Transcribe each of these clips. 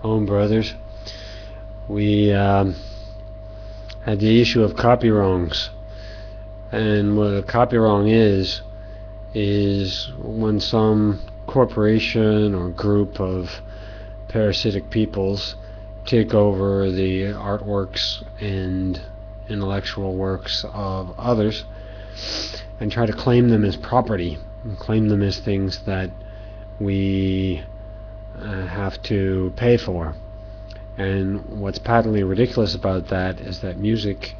home brothers. We had the issue of copywrongs, and what a copywrong is when some corporation or group of parasitic peoples take over the artworks and intellectual works of others and try to claim them as property, and claim them as things that we have to pay for. And what's patently ridiculous about that is that music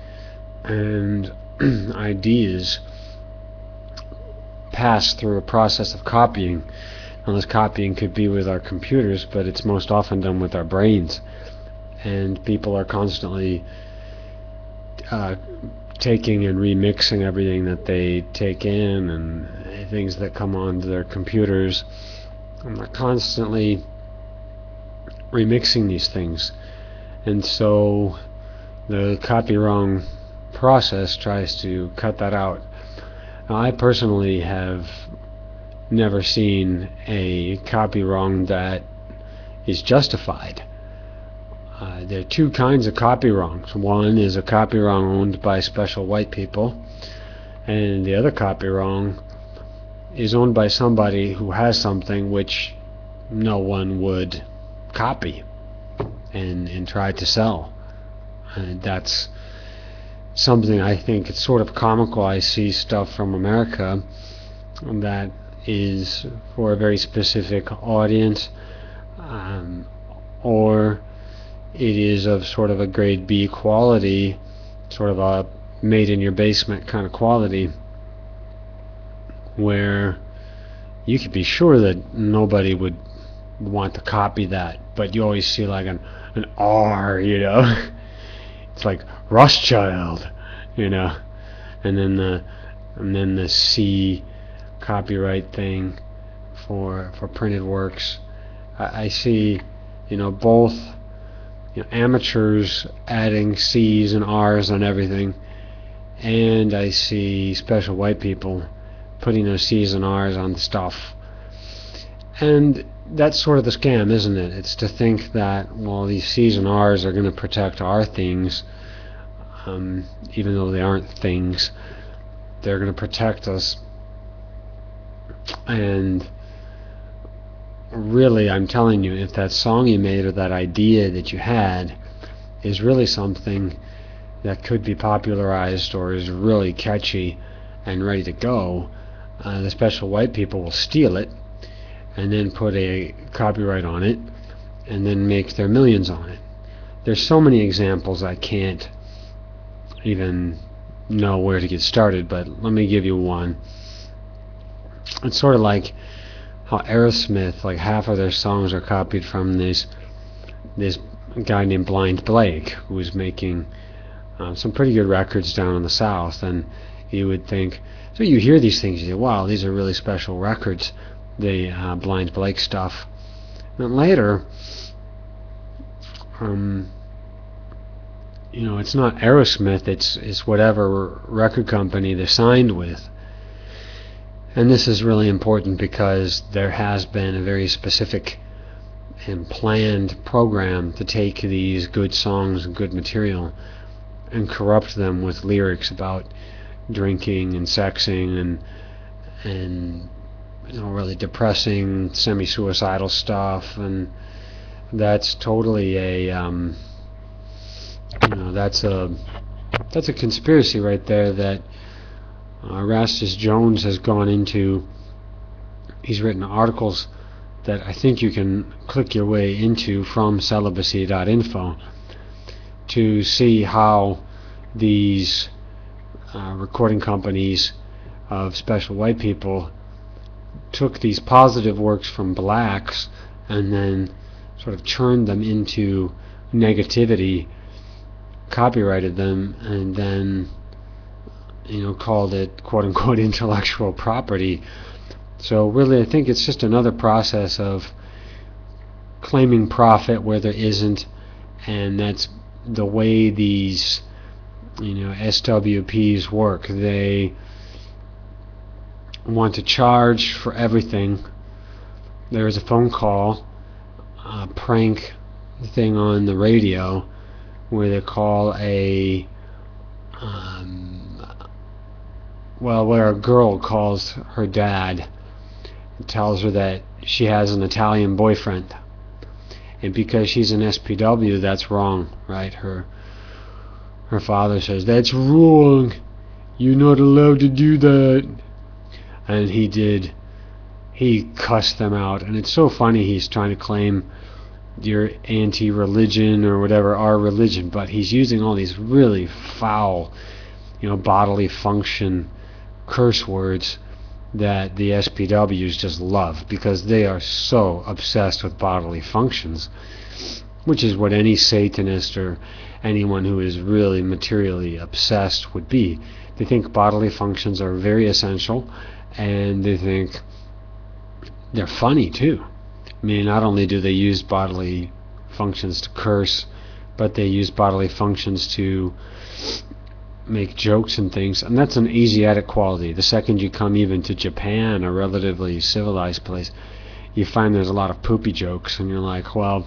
and ideas pass through a process of copying. Now, this copying could be with our computers, but it's most often done with our brains. And people are constantly taking and remixing everything that they take in, and things that come onto their computers, and they're constantly remixing these things. And so the copywrong process tries to cut that out. Now, I personally have never seen a copywrong that is justified. There are two kinds of copywrongs. One is a copywrong owned by special white people, and the other copywrong is owned by somebody who has something which no one would copy and try to sell. And that's something I think it's sort of comical. I see stuff from America that is for a very specific audience, or it is of sort of a grade B quality, sort of a made in your basement kind of quality, where you could be sure that nobody would want to copy that, but you always see like an R, it's like Rothschild, and then the C copyright thing for printed works. I see both amateurs adding C's and R's on everything, and I see special white people putting those C's and R's on the stuff. And that's sort of the scam, isn't it? It's to think that, well, these C's and R's are going to protect our things, even though they aren't things. They're going to protect us. And really, I'm telling you, if that song you made or that idea that you had is really something that could be popularized or is really catchy and ready to go, the special white people will steal it and then put a copyright on it and then make their millions on it. There's so many examples I can't even know where to get started, but let me give you one. It's sort of like how Aerosmith, like half of their songs are copied from this guy named Blind Blake, who was making some pretty good records down in the South. And you would think, so you hear these things, you say, wow, these are really special records, the Blind Blake stuff. And then later, it's not Aerosmith, it's whatever record company they're signed with. And this is really important because there has been a very specific and planned program to take these good songs and good material and corrupt them with lyrics about drinking and sexing and really depressing, semi-suicidal stuff. And that's totally that's a conspiracy right there that Erastus Jones has gone into. He's written articles that I think you can click your way into from celibacy.info to see how these recording companies of special white people took these positive works from blacks and then sort of churned them into negativity, copyrighted them, and then called it quote-unquote intellectual property. So really, I think it's just another process of claiming profit where there isn't, and that's the way these SWPs work. They want to charge for everything. There is a phone call, a prank thing on the radio where they call where a girl calls her dad and tells her that she has an Italian boyfriend, and because she's an SPW, that's wrong, right? Her father says, "That's wrong. You're not allowed to do that." And he cussed them out. And it's so funny, he's trying to claim you're anti-religion or whatever, our religion, but he's using all these really foul, bodily function curse words that the SPWs just love, because they are so obsessed with bodily functions, which is what any Satanist or anyone who is really materially obsessed would be. They think bodily functions are very essential, and they think they're funny too. I mean, not only do they use bodily functions to curse, but they use bodily functions to make jokes and things, and that's an Asiatic quality. The second you come even to Japan, a relatively civilized place, you find there's a lot of poopy jokes, and you're like, well,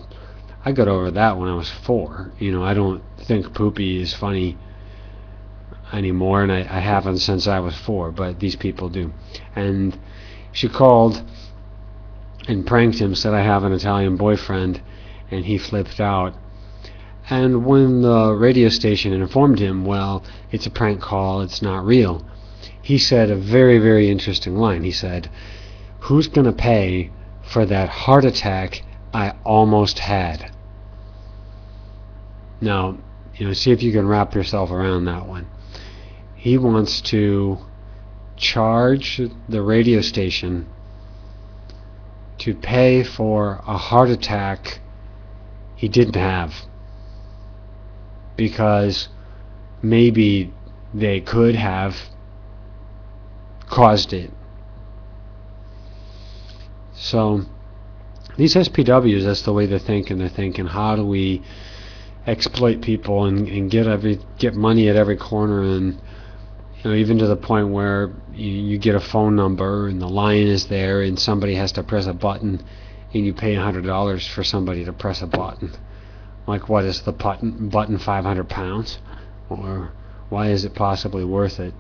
I got over that when I was 4. I don't think poopy is funny anymore, and I haven't since I was 4, but these people do. And she called and pranked him, said, "I have an Italian boyfriend," and he flipped out. And when the radio station informed him, well, it's a prank call, it's not real, he said a very, very interesting line. He said, "Who's going to pay for that heart attack I almost had?" Now, see if you can wrap yourself around that one. He wants to charge the radio station to pay for a heart attack he didn't have, because maybe they could have caused it. So these SPWs, that's the way they're thinking. They're thinking, how do we exploit people and get money at every corner, and even to the point where you get a phone number and the line is there and somebody has to press a button, and you pay $100 for somebody to press a button. Like, what is the button 500 pounds? Or why is it possibly worth it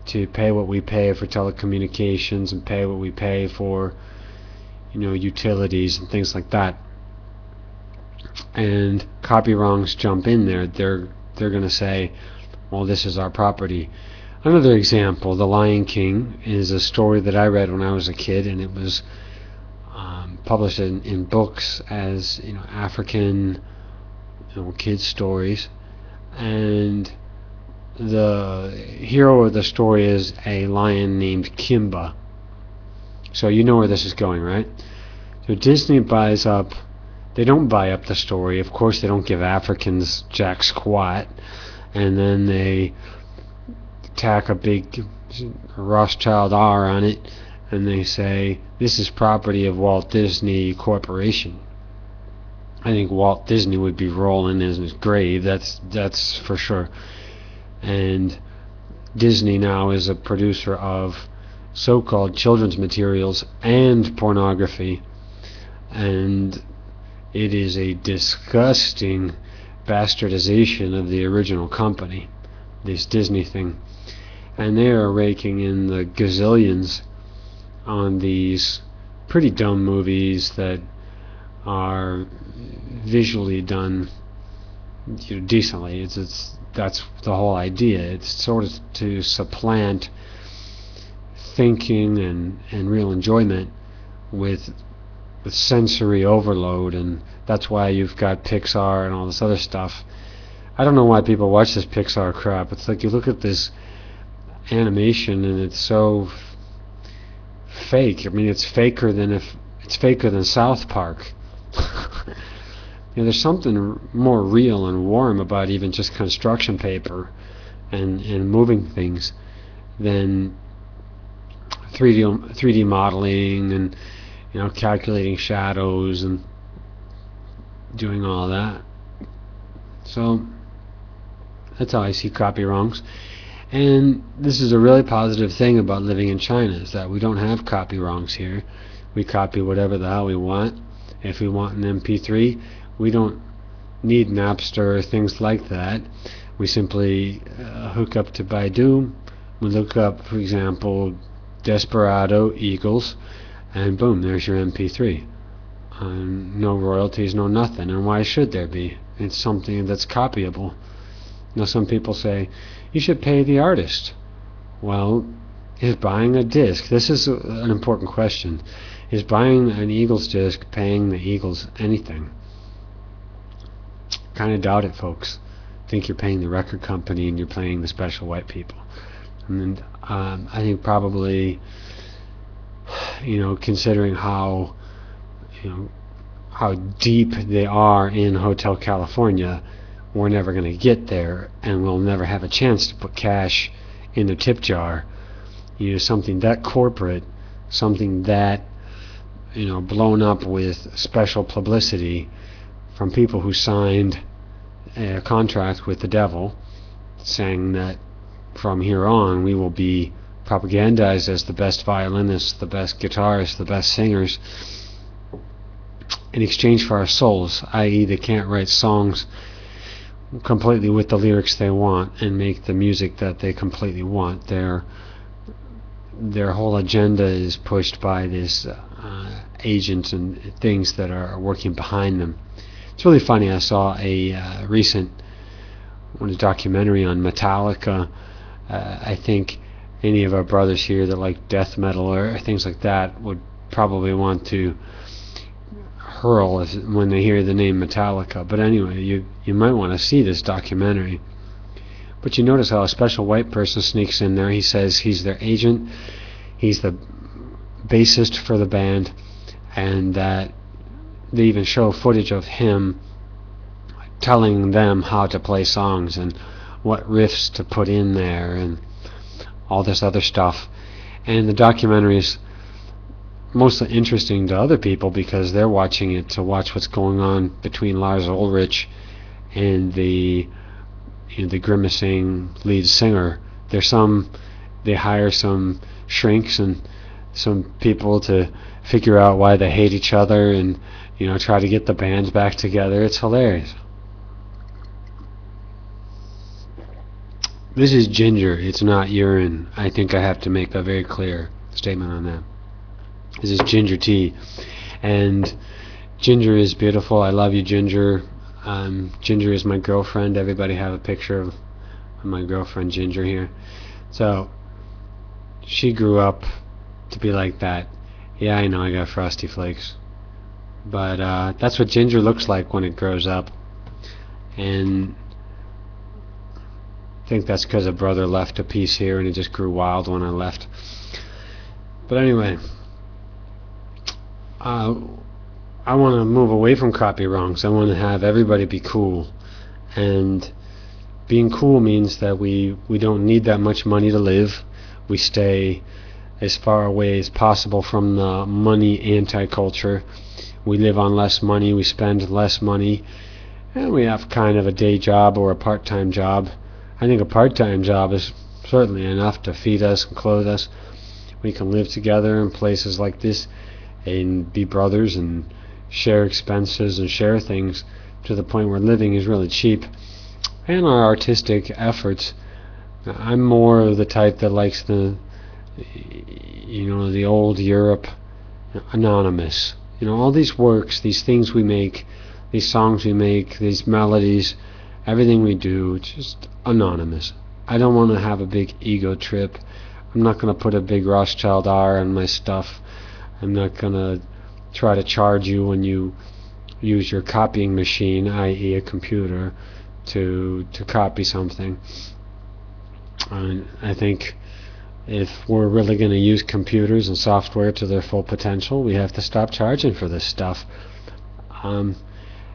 to pay what we pay for telecommunications and pay what we pay for utilities and things like that? And Copywrongs jump in there. They're going to say, well, this is our property. Another example, The Lion King, is a story that I read when I was a kid, and it was published in books as African kids stories, and the hero of the story is a lion named Kimba. So you know where this is going, right? So Disney buys up. They don't buy up the story. Of course, they don't give Africans jack squat. And then they tack a big Rothschild R on it, and they say, this is property of Walt Disney Corporation. I think Walt Disney would be rolling in his grave, that's for sure. And Disney now is a producer of so-called children's materials and pornography, and it is a disgusting bastardization of the original company, this Disney thing. And they are raking in the gazillions on these pretty dumb movies that are visually done decently. That's the whole idea. It's sort of to supplant thinking and real enjoyment with sensory overload, and that's why you've got Pixar and all this other stuff. I don't know why people watch this Pixar crap. It's like you look at this animation and it's so fake. I mean, it's faker than South Park. There's something more real and warm about even just construction paper and moving things than 3D modeling and calculating shadows and doing all that. So that's how I see Copywrongs. And this is a really positive thing about living in China, is that we don't have Copywrongs here. We copy whatever the hell we want, If we want an MP3, we don't need Napster or things like that. We simply hook up to Baidu. We look up, for example, Desperado Eagles, and boom, there's your MP3. No royalties, no nothing. And why should there be? It's something that's copyable. Now, some people say you should pay the artist. Well, is buying a disc, this is an important question, is buying an Eagles disc paying the Eagles anything? Kind of doubt it, folks. Think you're paying the record company and you're paying the special white people. And I think probably, considering how deep they are in Hotel California, we're never going to get there, and we'll never have a chance to put cash in the tip jar. Something that corporate, something that blown up with special publicity from people who signed a contract with the devil, saying that from here on we will be propagandized as the best violinists, the best guitarists, the best singers, in exchange for our souls, i.e. they can't write songs completely with the lyrics they want and make the music that they completely want. Their whole agenda is pushed by this agents and things that are working behind them. It's really funny. I saw a recent documentary on Metallica. I think any of our brothers here that like death metal or things like that would probably want to hurl when they hear the name Metallica. But anyway, you might want to see this documentary. But you notice how a special white person sneaks in there. He says he's their agent, he's the bassist for the band, and that they even show footage of him telling them how to play songs and what riffs to put in there and all this other stuff. And the documentary is mostly interesting to other people because they're watching it to watch what's going on between Lars Ulrich and the grimacing lead singer. They hire some shrinks and some people to figure out why they hate each other and try to get the bands back together. It's hilarious. This is ginger, it's not urine. I think I have to make a very clear statement on that. This is ginger tea, and Ginger is beautiful. I love you, Ginger. Ginger is my girlfriend. Everybody have a picture of my girlfriend Ginger here. So she grew up to be like that. Yeah, I know I got frosty flakes, but that's what Ginger looks like when it grows up. And I think that's because a brother left a piece here and it just grew wild when I left. But anyway, I want to move away from Copywrongs. I want to have everybody be cool, and being cool means that we don't need that much money to live. We stay as far away as possible from the money anti-culture. We live on less money, we spend less money, and we have kind of a day job or a part-time job. I think a part-time job is certainly enough to feed us and clothe us. We can live together in places like this and be brothers and share expenses and share things to the point where living is really cheap. And our artistic efforts, I'm more of the type that likes the old Europe anonymous. All these works, these things we make, these songs we make, these melodies, everything we do, just anonymous. I don't want to have a big ego trip. I'm not going to put a big Rothschild R on my stuff. I'm not going to try to charge you when you use your copying machine, i.e. a computer, to copy something. I think if we're really going to use computers and software to their full potential, we have to stop charging for this stuff.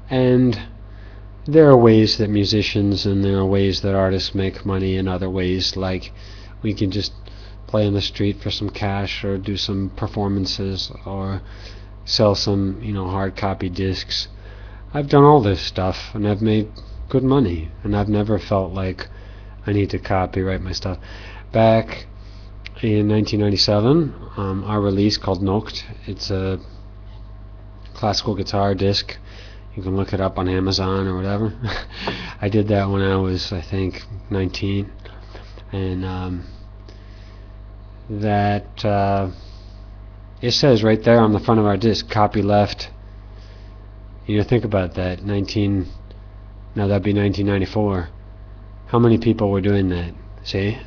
And there are ways that musicians and there are ways that artists make money in other ways, like we can just play on the street for some cash or do some performances or sell some hard copy discs. I've done all this stuff and I've made good money, and I've never felt like I need to copyright my stuff. Back in 1997, our release called Noct, it's a classical guitar disc. You can look it up on Amazon or whatever. I did that when I was, I think, 19. And it says right there on the front of our disc, Copyleft. Think about that. That'd be 1994. How many people were doing that? See?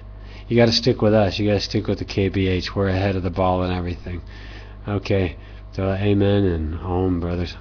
You got to stick with us. You got to stick with the KBH. We're ahead of the ball and everything. Okay. So amen and om, brothers.